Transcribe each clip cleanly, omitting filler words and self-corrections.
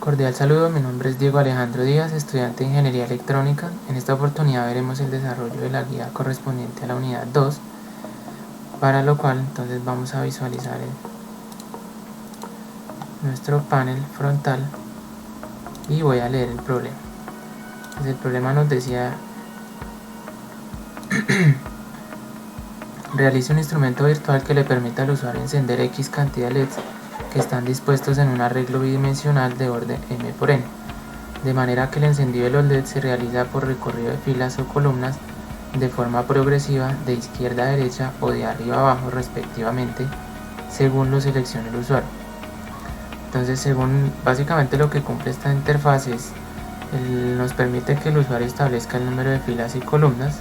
Cordial saludo, mi nombre es Diego Alejandro Díaz, estudiante de Ingeniería Electrónica. En esta oportunidad veremos el desarrollo de la guía correspondiente a la unidad 2, para lo cual entonces vamos a visualizar nuestro panel frontal y voy a leer el problema. Entonces, el problema nos decía: realice un instrumento virtual que le permita al usuario encender X cantidad de LEDs que están dispuestos en un arreglo bidimensional de orden m por n, de manera que el encendido de los LEDs se realiza por recorrido de filas o columnas de forma progresiva de izquierda a derecha o de arriba a abajo respectivamente, según lo seleccione el usuario. Entonces, básicamente lo que cumple esta interfaz es, nos permite que el usuario establezca el número de filas y columnas,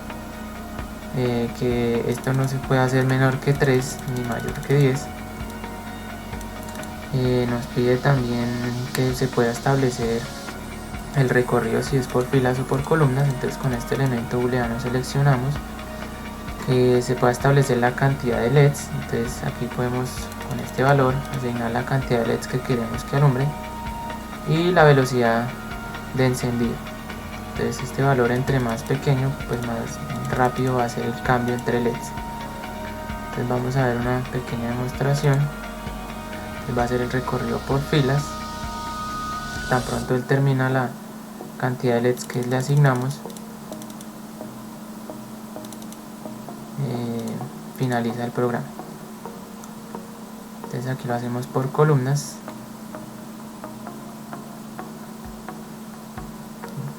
que esto no se puede hacer menor que 3 ni mayor que 10. Nos pide también que se pueda establecer el recorrido si es por filas o por columnas. Entonces, con este elemento booleano seleccionamos que se pueda establecer la cantidad de LEDs. Entonces aquí podemos, con este valor, asignar la cantidad de LEDs que queremos que alumbre y la velocidad de encendido. Entonces, este valor, entre más pequeño, pues más rápido va a ser el cambio entre LEDs. Entonces vamos a ver una pequeña demostración. Va a ser el recorrido por filas. Tan pronto él termina la cantidad de LEDs que le asignamos, finaliza el programa. Entonces aquí lo hacemos por columnas.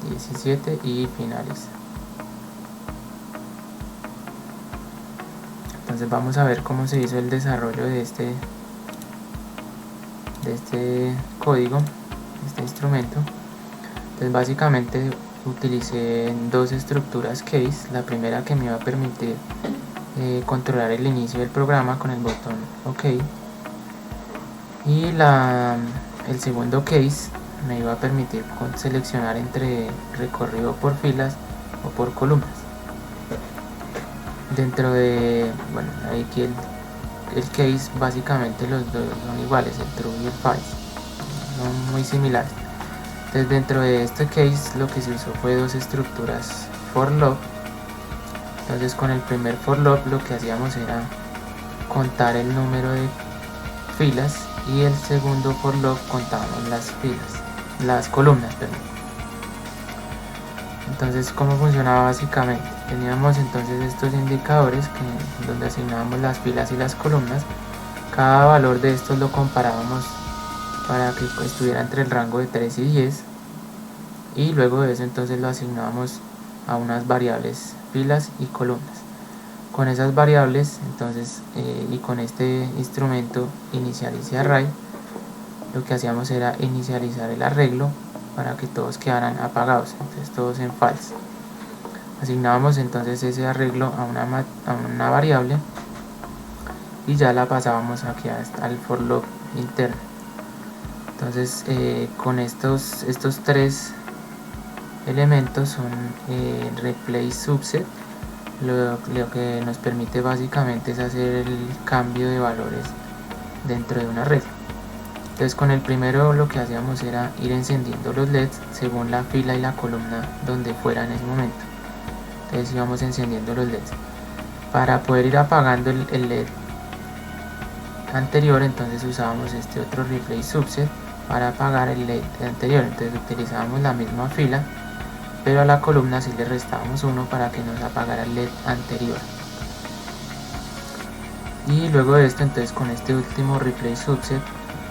17 y finaliza. Entonces vamos a ver cómo se hizo el desarrollo de este código, este instrumento. Entonces básicamente utilicé dos estructuras case. La primera, que me iba a permitir controlar el inicio del programa con el botón OK, y el segundo case me iba a permitir seleccionar entre recorrido por filas o por columnas. Dentro de, bueno, aquí el case, básicamente los dos son iguales, el true y el false, son muy similares. Entonces, dentro de este case lo que se usó fue dos estructuras for loop. Entonces, con el primer for loop lo que hacíamos era contar el número de filas, y el segundo for loop contábamos las columnas, perdón. Entonces, ¿cómo funcionaba básicamente? Teníamos entonces estos indicadores donde asignábamos las filas y las columnas. Cada valor de estos lo comparábamos para que estuviera entre el rango de 3 y 10, y luego de eso entonces lo asignábamos a unas variables filas y columnas. Con esas variables entonces, y con este instrumento inicializeArray, lo que hacíamos era inicializar el arreglo para que todos quedaran apagados, entonces todos en false. Asignábamos entonces ese arreglo a una variable y ya la pasábamos aquí al for loop interno. Entonces, con estos tres elementos son replace subset. Lo que nos permite básicamente es hacer el cambio de valores dentro de un arreglo. Entonces, con el primero lo que hacíamos era ir encendiendo los LEDs según la fila y la columna donde fuera en ese momento. Entonces íbamos encendiendo los LEDs. Para poder ir apagando el LED anterior, entonces usábamos este otro replace subset para apagar el LED anterior. Entonces utilizábamos la misma fila, pero a la columna sí le restábamos 1 para que nos apagara el LED anterior. Y luego de esto, entonces con este último replace subset,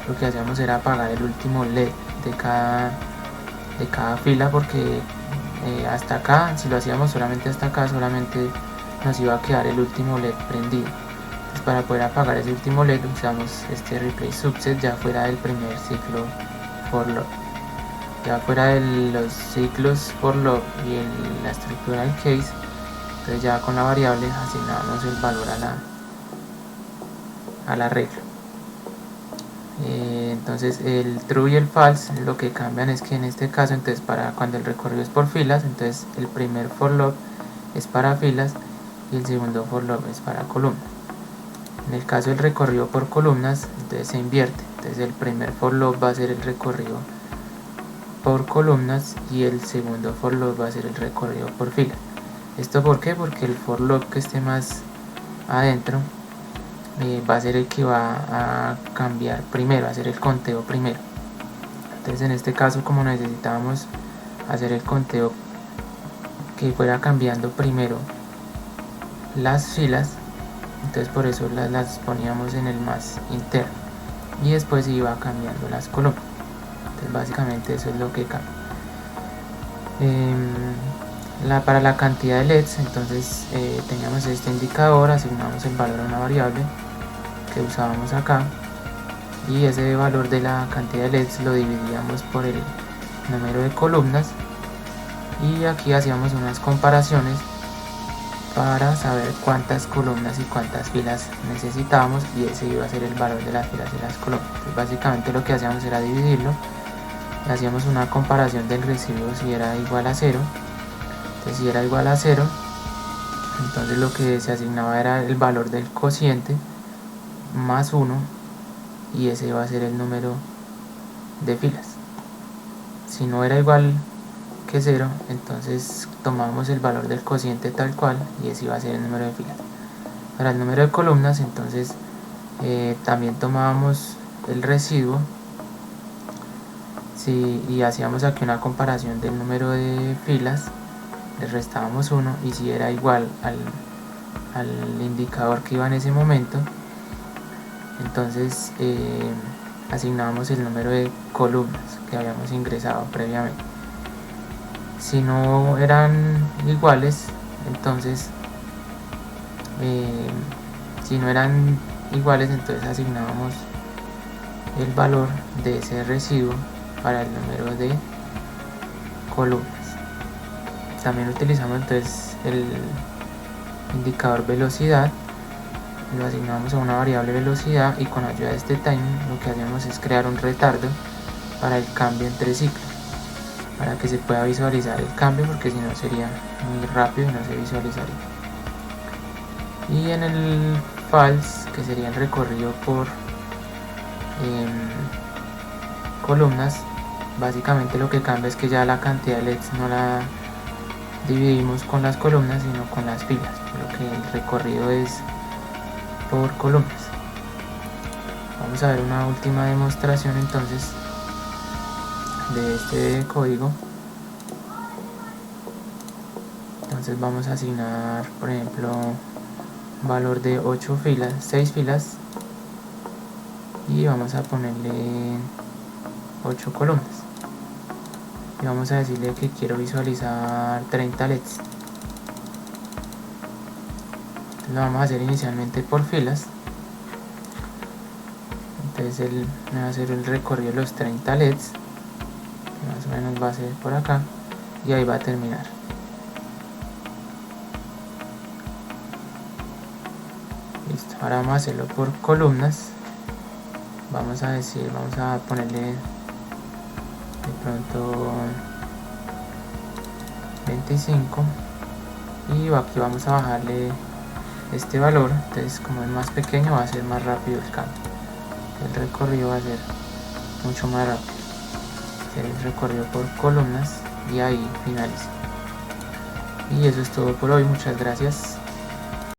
lo que hacíamos era apagar el último LED de cada fila, porque hasta acá, si lo hacíamos solamente hasta acá, solamente nos iba a quedar el último LED prendido. Entonces, para poder apagar ese último LED usamos este replace subset ya fuera del primer ciclo for loop. Ya fuera de los ciclos for loop y la estructura del case, entonces ya con la variable asignábamos el valor al arreglo. Entonces el true y el false lo que cambian es que en este caso, entonces para cuando el recorrido es por filas, entonces el primer for loop es para filas y el segundo for loop es para columnas. En el caso del recorrido por columnas, entonces se invierte. Entonces el primer for loop va a ser el recorrido por columnas y el segundo for loop va a ser el recorrido por filas. ¿Esto por qué? Porque el for loop que esté más adentro va a ser el que va a cambiar primero, a hacer el conteo primero. Entonces en este caso, como necesitábamos hacer el conteo que fuera cambiando primero las filas, entonces por eso las poníamos en el más interno y después iba cambiando las columnas. Entonces básicamente eso es lo que cambia. Para la cantidad de LEDs, entonces teníamos este indicador, asignamos el valor a una variable que usábamos acá y ese valor de la cantidad de LEDs lo dividíamos por el número de columnas y aquí hacíamos unas comparaciones para saber cuántas columnas y cuántas filas necesitábamos y ese iba a ser el valor de las filas y las columnas. Entonces básicamente lo que hacíamos era dividirlo y hacíamos una comparación del residuo si era igual a 0. Entonces si era igual a 0, entonces lo que se asignaba era el valor del cociente más 1 y ese iba a ser el número de filas. Si no era igual que 0, entonces tomamos el valor del cociente tal cual y ese iba a ser el número de filas. Para el número de columnas, entonces también tomábamos el residuo y hacíamos aquí una comparación del número de filas, le restábamos 1 y si era igual al indicador que iba en ese momento, entonces asignábamos el número de columnas que habíamos ingresado previamente. Si no eran iguales, entonces asignábamos el valor de ese residuo para el número de columnas. También utilizamos entonces el indicador velocidad, lo asignamos a una variable velocidad y con ayuda de este timing lo que hacemos es crear un retardo para el cambio entre ciclos, para que se pueda visualizar el cambio, porque si no sería muy rápido y no se visualizaría. Y en el false, que sería el recorrido por columnas, básicamente lo que cambia es que ya la cantidad de LEDs no la dividimos con las columnas sino con las filas, lo que el recorrido es por columnas. Vamos a ver una última demostración entonces de este código. Entonces vamos a asignar, por ejemplo, un valor de 6 filas y vamos a ponerle 8 columnas y vamos a decirle que quiero visualizar 30 LEDs. Entonces lo vamos a hacer inicialmente por filas. Entonces él me va a hacer el recorrido de los 30 LEDs, que más o menos va a ser por acá, y ahí va a terminar. Listo, ahora vamos a hacerlo por columnas. Vamos a ponerle de pronto 25 y aquí vamos a bajarle este valor. Entonces como es más pequeño va a ser más rápido el cambio, el recorrido va a ser mucho más rápido. Hacer el recorrido por columnas y ahí finaliza. Y eso es todo por hoy, muchas gracias.